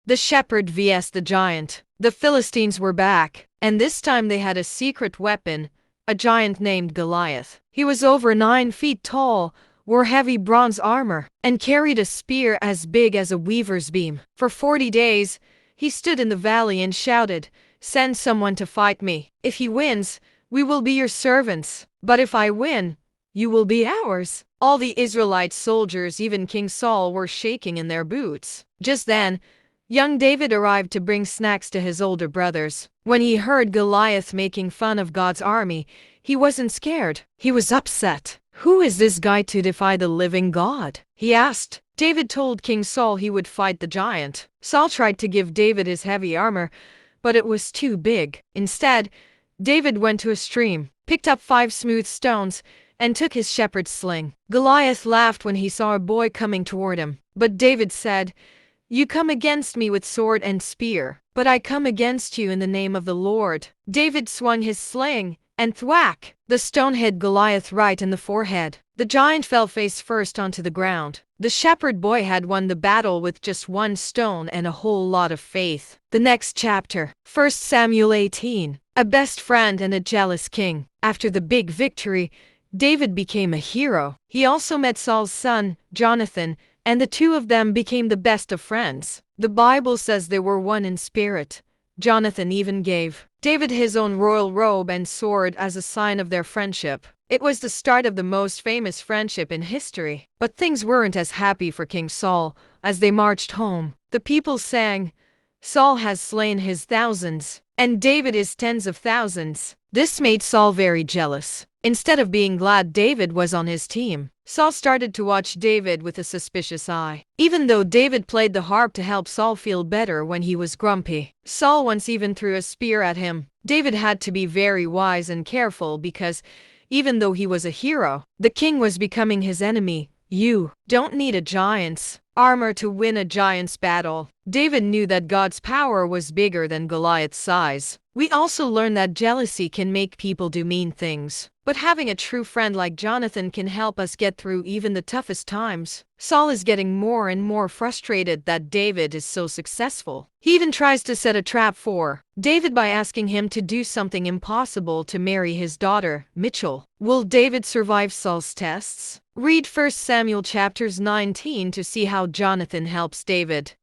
The shepherd vs the giant. The Philistines were back, and this time they had a secret weapon, a giant named Goliath. He was over 9 feet tall, wore heavy bronze armor, and carried a spear as big as a weaver's beam. For 40 days, he stood in the valley and shouted, "Send someone to fight me. If he wins, we will be your servants. But if I win, you will be ours." All the Israelite soldiers, even King Saul, were shaking in their boots. Just then, young David arrived to bring snacks to his older brothers. When he heard Goliath making fun of God's army, he wasn't scared. He was upset. "Who is this guy to defy the living God?" he asked. David told King Saul he would fight the giant. Saul tried to give David his heavy armor, but it was too big. Instead, David went to a stream, picked up 5 smooth stones, and took his shepherd's sling. Goliath laughed when he saw a boy coming toward him, but David said, "You come against me with sword and spear, but I come against you in the name of the Lord." David swung his sling, and thwack! The stone hit Goliath right in the forehead. The giant fell face first onto the ground. The shepherd boy had won the battle with just 1 stone and a whole lot of faith. The next chapter, 1 Samuel 18. A best friend and a jealous king. After the big victory, David became a hero. He also met Saul's son, Jonathan, and the two of them became the best of friends. The Bible says they were one in spirit. Jonathan even gave David his own royal robe and sword as a sign of their friendship. It was the start of the most famous friendship in history. But things weren't as happy for King Saul. As they marched home, the people sang, "Saul has slain his thousands, and David his tens of thousands." This made Saul very jealous. Instead of being glad David was on his team, Saul started to watch David with a suspicious eye. Even though David played the harp to help Saul feel better when he was grumpy, Saul once even threw a spear at him. David had to be very wise and careful because, even though he was a hero, the king was becoming his enemy. You don't need a giant's armor to win a giant's battle. David knew that God's power was bigger than Goliath's size. We also learn that jealousy can make people do mean things. But having a true friend like Jonathan can help us get through even the toughest times. Saul is getting more and more frustrated that David is so successful. He even tries to set a trap for David by asking him to do something impossible to marry his daughter, Michal. Will David survive Saul's tests? Read 1 Samuel chapters 19 to see how Jonathan helps David.